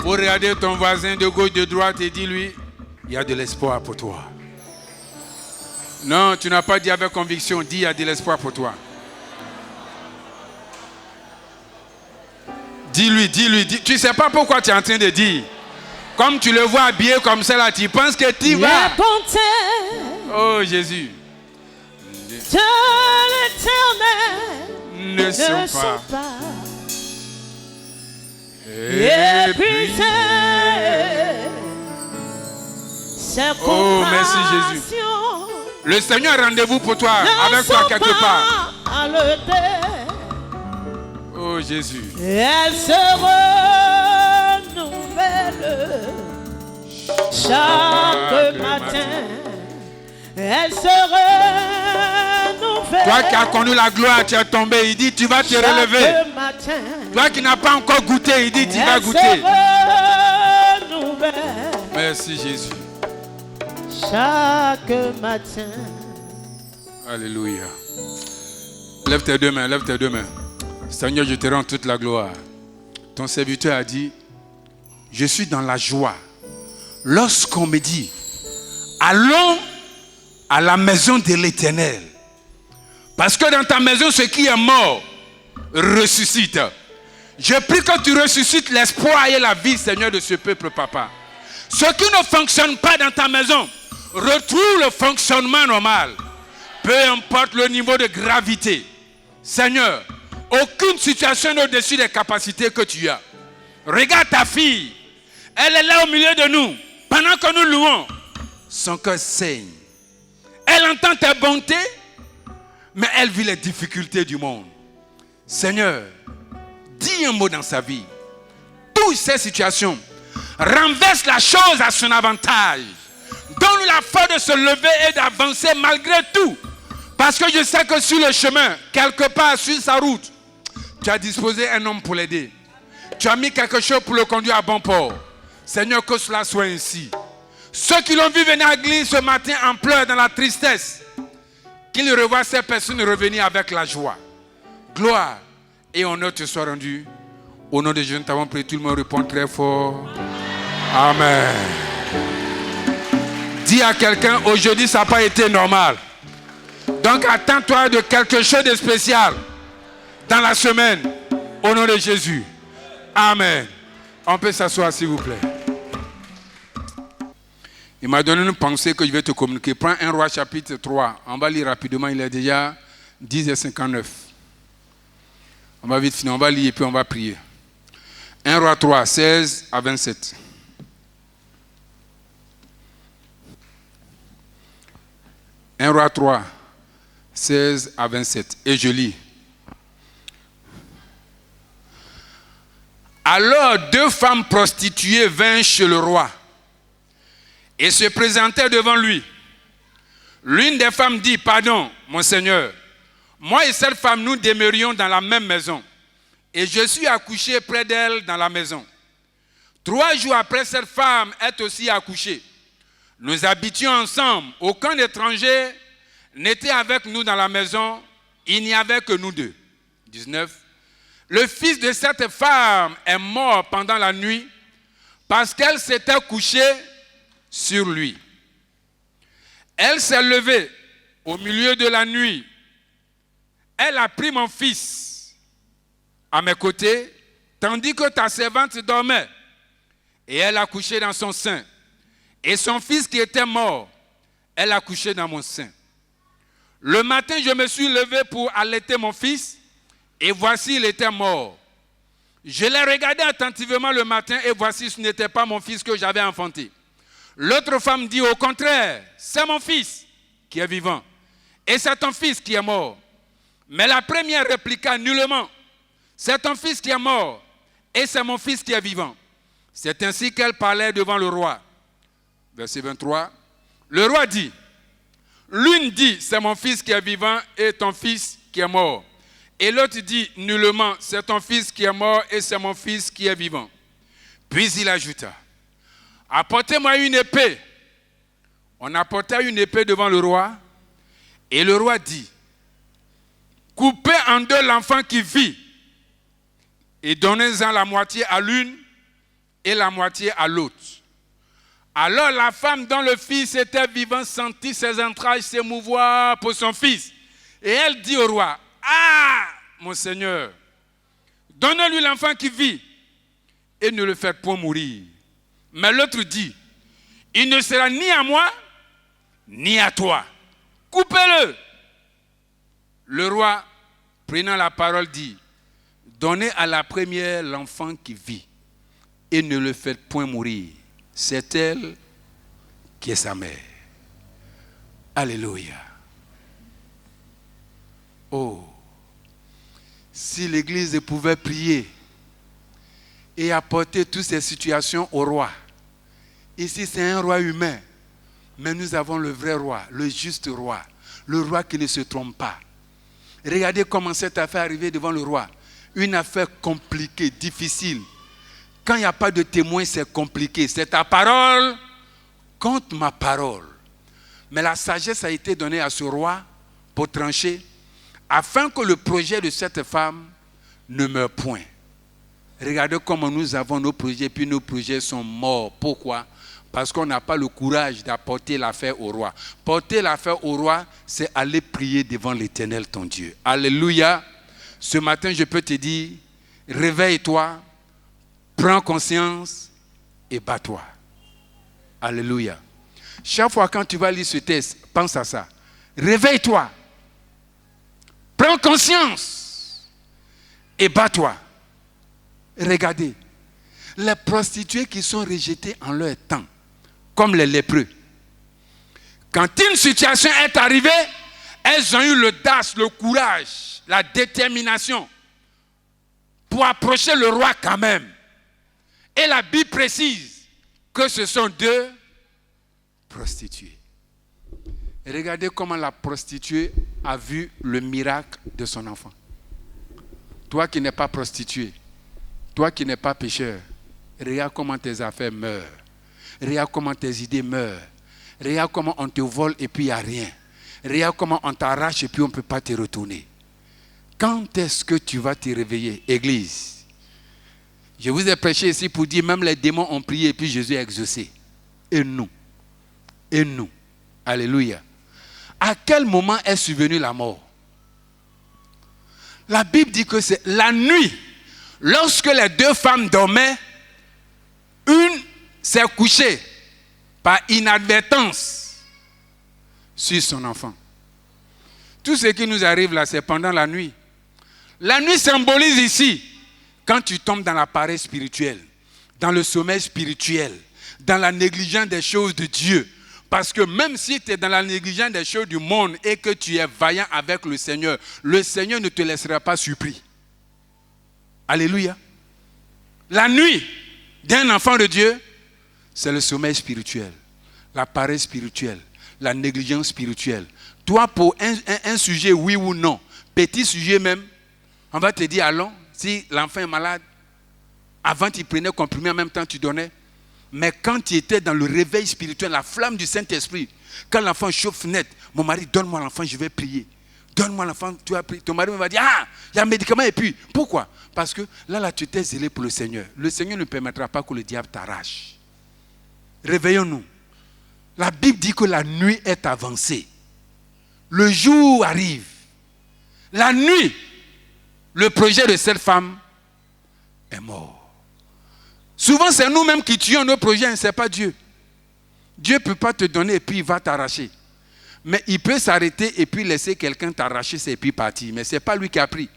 Pour regarder ton voisin de gauche, de droite et dis-lui, il y a de l'espoir pour toi. Non, tu n'as pas dit avec conviction, dis, il y a de l'espoir pour toi. Dis-lui, tu ne sais pas pourquoi tu es en train de dire. Comme tu le vois habillé comme ça là, tu penses que tu vas. La bonté Oh Jésus. de l'Éternel Ne sont pas épuisés. Oh, merci Jésus. Le Seigneur a rendez-vous pour toi, avec toi quelque part. Oh Jésus. Elle se renouvelle chaque matin. Elle se renouvelle. Toi qui as connu la gloire, tu es tombé, il dit tu vas te relever. Matin. Toi qui n'as pas encore goûté, il dit tu vas goûter. Elle se renouvelle Merci Jésus. chaque matin. Alléluia. Lève tes deux mains, lève tes deux mains. Seigneur, je te rends toute la gloire. Ton serviteur a dit, je suis dans la joie. Lorsqu'on me dit, allons à la maison de l'Éternel. Parce que dans ta maison, ce qui est mort ressuscite. Je prie que tu ressuscites l'espoir et la vie, Seigneur, de ce peuple, Papa. Ce qui ne fonctionne pas dans ta maison, retrouve le fonctionnement normal. Peu importe le niveau de gravité. Seigneur, aucune situation n'est au-dessus des capacités que tu as. Regarde ta fille. Elle est là au milieu de nous. Pendant que nous louons, son cœur saigne. Elle entend tes bontés, mais elle vit les difficultés du monde. Seigneur, dis un mot dans sa vie. Toutes ces situations, renverse la chose à son avantage. Donne-lui la force de se lever et d'avancer malgré tout. Parce que je sais que sur le chemin, quelque part sur sa route, tu as disposé un homme pour l'aider. Tu as mis quelque chose pour le conduire à bon port. Seigneur, que cela soit ainsi. Ceux qui l'ont vu venir à l'église ce matin en pleurs dans la tristesse, qu'ils revoient ces personnes revenir avec la joie. Gloire et honneur te soient rendus. Au nom de Jésus, nous t'avons prié. Tout le monde répond très fort. Amen. Dis à quelqu'un, aujourd'hui ça n'a pas été normal. Donc attends-toi de quelque chose de spécial dans la semaine. Au nom de Jésus. Amen. On peut s'asseoir s'il vous plaît. Il m'a donné une pensée que je vais te communiquer. Prends 1 Roi chapitre 3. On va lire rapidement, il est déjà 10h59. On va vite finir, on va lire et puis on va prier. 1 Roi 3, 16 à 27. « 1 Roi 3, 16 à 27. Et je lis. Alors 2 femmes prostituées vinrent chez le roi et se présentèrent devant lui. L'une des femmes dit, pardon, mon Seigneur, moi et cette femme, nous demeurions dans la même maison et je suis accouché près d'elle dans la maison. 3 jours après, cette femme est aussi accouchée. Nous habitions ensemble. Aucun étranger n'était avec nous dans la maison. Il n'y avait que nous 2. 19. Le fils de cette femme est mort pendant la nuit parce qu'elle s'était couchée sur lui. Elle s'est levée au milieu de la nuit. Elle a pris mon fils à mes côtés, tandis que ta servante dormait. Et elle a couché dans son sein. Et son fils qui était mort, elle a couché dans mon sein. Le matin, je me suis levé pour allaiter mon fils, et voici, il était mort. Je l'ai regardé attentivement le matin, et voici, ce n'était pas mon fils que j'avais enfanté. L'autre femme dit, au contraire, c'est mon fils qui est vivant, et c'est ton fils qui est mort. Mais la première répliqua nullement, c'est ton fils qui est mort, et c'est mon fils qui est vivant. C'est ainsi qu'elle parlait devant le roi. Verset 23. Le roi dit, l'une dit, c'est mon fils qui est vivant et ton fils qui est mort. Et l'autre dit, nullement, c'est ton fils qui est mort et c'est mon fils qui est vivant. Puis il ajouta, apportez-moi une épée. On apporta une épée devant le roi et le roi dit, coupez en 2 l'enfant qui vit et donnez-en la moitié à l'une et la moitié à l'autre. Alors la femme dont le fils était vivant sentit ses entrailles s'émouvoir pour son fils. Et elle dit au roi, « Ah, mon Seigneur, donnez-lui l'enfant qui vit et ne le faites point mourir. » Mais l'autre dit, « Il ne sera ni à moi, ni à toi. Coupez-le. » Le roi, prenant la parole, dit, « Donnez à la première l'enfant qui vit et ne le faites point mourir. C'est elle qui est sa mère. » Alléluia. Oh, si l'Église pouvait prier et apporter toutes ces situations au roi. Ici, c'est un roi humain, mais nous avons le vrai roi, le juste roi, le roi qui ne se trompe pas. Regardez comment cette affaire est arrivée devant le roi. Une affaire compliquée, difficile. Quand il n'y a pas de témoin, c'est compliqué. C'est ta parole contre ma parole. Mais la sagesse a été donnée à ce roi pour trancher, afin que le projet de cette femme ne meure point. Regardez comment nous avons nos projets, puis nos projets sont morts. Pourquoi? Parce qu'on n'a pas le courage d'apporter l'affaire au roi. Porter l'affaire au roi, c'est aller prier devant l'Éternel, ton Dieu. Alléluia. Ce matin, je peux te dire, réveille-toi, prends conscience et bats-toi. Alléluia. Chaque fois quand tu vas lire ce texte, pense à ça. Réveille-toi. Prends conscience et bats-toi. Regardez, les prostituées qui sont rejetées en leur temps, comme les lépreux, quand une situation est arrivée, elles ont eu l'audace, le courage, la détermination pour approcher le roi quand même. Et la Bible précise que ce sont deux prostituées. Et regardez comment la prostituée a vu le miracle de son enfant. Toi qui n'es pas prostituée, toi qui n'es pas pécheur, regarde comment tes affaires meurent. Regarde comment tes idées meurent. Regarde comment on te vole et puis il n'y a rien. Regarde comment on t'arrache et puis on ne peut pas te retourner. Quand est-ce que tu vas te réveiller, Église? Je vous ai prêché ici pour dire même les démons ont prié et puis Jésus a exaucé. Et nous? Et nous? Alléluia. À quel moment est survenue la mort? La Bible dit que c'est la nuit. Lorsque les deux femmes dormaient, une s'est couchée par inadvertance sur son enfant. Tout ce qui nous arrive là, c'est pendant la nuit. La nuit symbolise ici, quand tu tombes dans la paresse spirituelle, dans le sommeil spirituel, dans la négligence des choses de Dieu. Parce que même si tu es dans la négligence des choses du monde et que tu es vaillant avec le Seigneur ne te laissera pas surpris. Alléluia. La nuit d'un enfant de Dieu, c'est le sommeil spirituel, la paresse spirituelle, la négligence spirituelle. Toi, pour un sujet, oui ou non, petit sujet même, on va te dire, allons, si l'enfant est malade, avant tu prenais comprimé, en même temps tu donnais. Mais quand tu étais dans le réveil spirituel, la flamme du Saint-Esprit, quand l'enfant chauffe net, mon mari, donne-moi l'enfant, je vais prier. Donne-moi l'enfant, tu as prié. Ton mari va dire, ah, il y a un médicament et puis. Pourquoi? Parce que là, tu t'es zélé pour le Seigneur. Le Seigneur ne permettra pas que le diable t'arrache. Réveillons-nous. La Bible dit que la nuit est avancée. Le jour arrive. La nuit, le projet de cette femme est mort. Souvent, c'est nous-mêmes qui tuons nos projets, ce n'est pas Dieu. Dieu ne peut pas te donner et puis il va t'arracher. Mais il peut s'arrêter et puis laisser quelqu'un t'arracher et puis partir. Mais ce n'est pas lui qui a pris.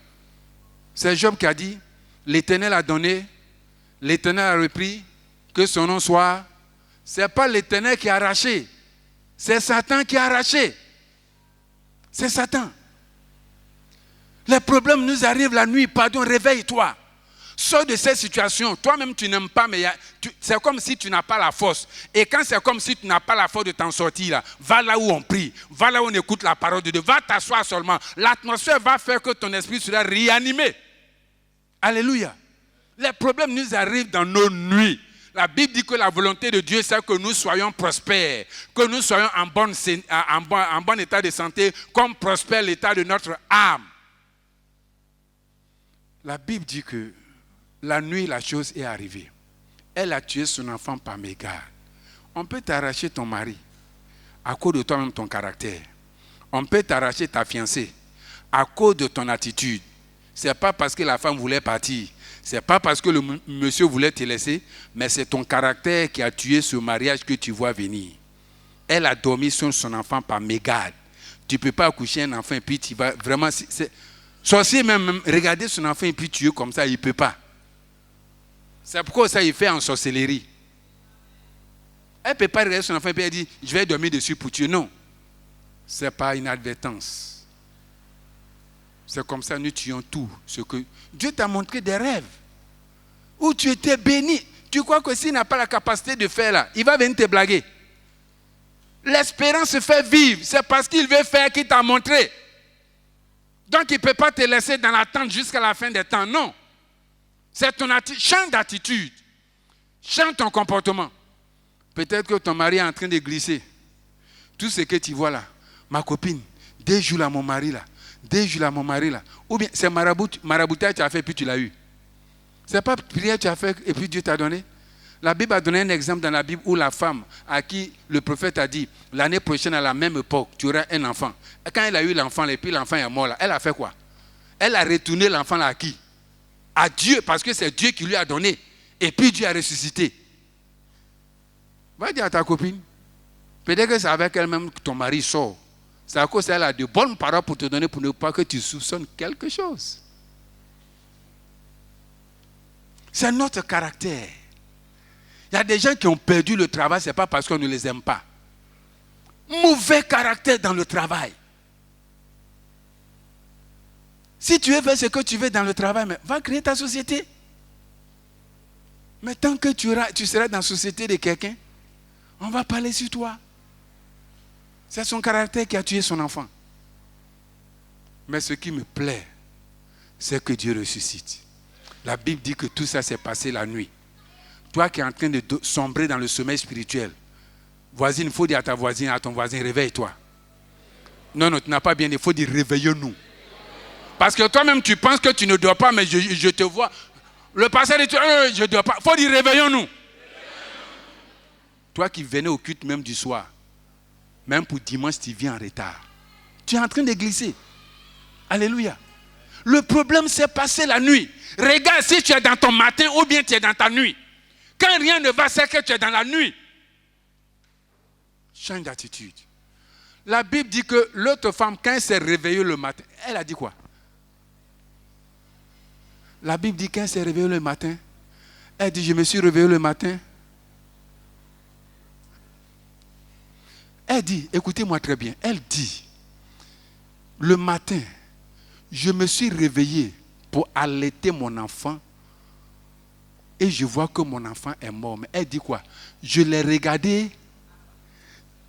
C'est Job qui a dit, l'Éternel a donné, l'Éternel a repris, que son nom soit. Ce n'est pas l'Éternel qui a arraché. C'est Satan qui a arraché. C'est Satan. Les problèmes nous arrivent la nuit. Pardon, réveille-toi. Sors de cette situation. Toi-même, tu n'aimes pas, mais c'est comme si tu n'as pas la force. Et quand c'est comme si tu n'as pas la force de t'en sortir, là, va là où on prie. Va là où on écoute la parole de Dieu. Va t'asseoir seulement. L'atmosphère va faire que ton esprit sera réanimé. Alléluia. Les problèmes nous arrivent dans nos nuits. La Bible dit que la volonté de Dieu, c'est que nous soyons prospères, que nous soyons en bon état de santé, comme prospère l'état de notre âme. La Bible dit que la nuit, la chose est arrivée. Elle a tué son enfant par mégarde. On peut t'arracher ton mari à cause de toi-même, ton caractère. On peut t'arracher ta fiancée à cause de ton attitude. Ce n'est pas parce que la femme voulait partir. Ce n'est pas parce que le monsieur voulait te laisser, mais c'est ton caractère qui a tué ce mariage que tu vois venir. Elle a dormi sur son enfant par mégarde. Tu ne peux pas accoucher un enfant et puis tu vas vraiment... Sorcier même, regarder son enfant et puis tuer comme ça, il ne peut pas. C'est pourquoi ça, il fait en sorcellerie. Elle ne peut pas regarder son enfant et puis elle dit, je vais dormir dessus pour tuer. Non. Ce n'est pas une inadvertance. C'est comme ça, nous tuons tout. Ce que Dieu t'a montré des rêves où tu étais béni. Tu crois que s'il n'a pas la capacité de faire là, il va venir te blaguer. L'espérance se fait vivre. C'est parce qu'il veut faire qu'il t'a montré. Donc il ne peut pas te laisser dans l'attente jusqu'à la fin des temps. Non. C'est ton attitude. Change d'attitude. Change ton comportement. Peut-être que ton mari est en train de glisser. Tout ce que tu vois là, ma copine, 2 jours là, mon mari là, 2 jours là, mon mari là. Ou bien c'est maraboutage que tu as fait puis tu l'as eu. C'est pas prière que tu as fait et puis Dieu t'a donné. La Bible a donné un exemple dans la Bible où la femme à qui le prophète a dit l'année prochaine à la même époque, tu auras un enfant. Et quand elle a eu l'enfant et puis l'enfant est mort là, elle a fait quoi? Elle a retourné l'enfant là à qui? À Dieu, parce que c'est Dieu qui lui a donné. Et puis Dieu a ressuscité. Va dire à ta copine, peut-être que c'est avec elle-même que ton mari sort. C'est à cause qu'elle a de bonnes paroles pour te donner pour ne pas que tu soupçonnes quelque chose. C'est notre caractère. Il y a des gens qui ont perdu le travail, ce n'est pas parce qu'on ne les aime pas. Mauvais caractère dans le travail. Si tu veux faire ce que tu veux dans le travail, mais va créer ta société. Mais tant que tu seras dans la société de quelqu'un, on va parler sur toi. C'est son caractère qui a tué son enfant. Mais ce qui me plaît, c'est que Dieu ressuscite. La Bible dit que tout ça s'est passé la nuit. Toi qui es en train de sombrer dans le sommeil spirituel, voisine, il faut dire à ta voisine, à ton voisin, réveille-toi. Non, tu n'as pas bien dit, il faut dire réveillons-nous. Parce que toi-même, tu penses que tu ne dors pas, mais je te vois. Le pasteur dit, je ne dors pas. Il faut dire réveillons-nous. Toi qui venais au culte même du soir, même pour dimanche, tu viens en retard. Tu es en train de glisser. Alléluia. Le problème s'est passé la nuit. Regarde si tu es dans ton matin ou bien tu es dans ta nuit. Quand rien ne va, c'est que tu es dans la nuit. Change d'attitude. La Bible dit que l'autre femme, quand elle s'est réveillée le matin, elle a dit quoi? La Bible dit quand elle s'est réveillée le matin, elle dit, je me suis réveillée le matin. Elle dit, écoutez-moi très bien, elle dit, le matin, je me suis réveillée pour allaiter mon enfant et je vois que mon enfant est mort. Mais elle dit quoi? Je l'ai regardé.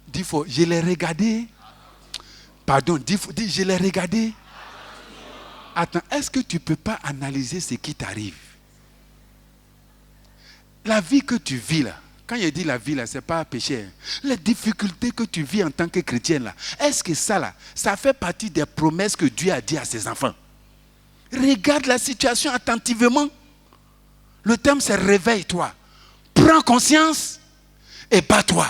Dis fort, je l'ai regardé. Pardon, dis, je l'ai regardé. Attends, est-ce que tu ne peux pas analyser ce qui t'arrive? La vie que tu vis là, quand il dit la vie là, ce n'est pas péché. Les difficultés que tu vis en tant que chrétien là, est-ce que ça là, ça fait partie des promesses que Dieu a dit à ses enfants? Regarde la situation attentivement. Le thème c'est réveille-toi. Prends conscience et bats-toi.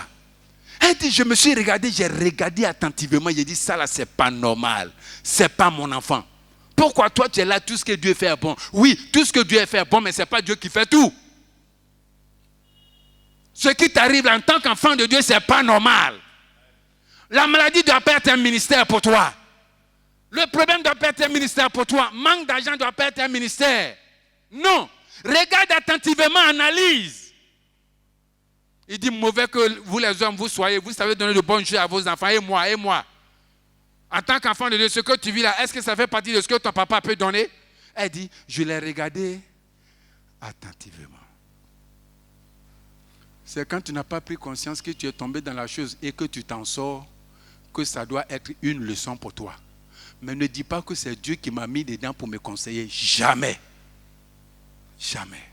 Elle dit, je me suis regardé, j'ai regardé attentivement, j'ai dit, ça là, c'est pas normal. C'est pas mon enfant. Pourquoi toi tu es là, tout ce que Dieu fait est bon? Oui, tout ce que Dieu fait est bon, mais ce n'est pas Dieu qui fait tout. Ce qui t'arrive en tant qu'enfant de Dieu, ce n'est pas normal. La maladie ne doit pas être un ministère pour toi. Le problème ne doit pas être un ministère pour toi. Manque d'argent ne doit pas être un ministère. Non. Regarde attentivement, analyse. Il dit, mauvais que vous les hommes, vous soyez, vous savez donner de bonnes choses à vos enfants, et moi. En tant qu'enfant de Dieu, ce que tu vis là, est-ce que ça fait partie de ce que ton papa peut donner? Elle dit, je l'ai regardé attentivement. C'est quand tu n'as pas pris conscience que tu es tombé dans la chose et que tu t'en sors, que ça doit être une leçon pour toi. Mais ne dis pas que c'est Dieu qui m'a mis dedans pour me conseiller. Jamais. Jamais.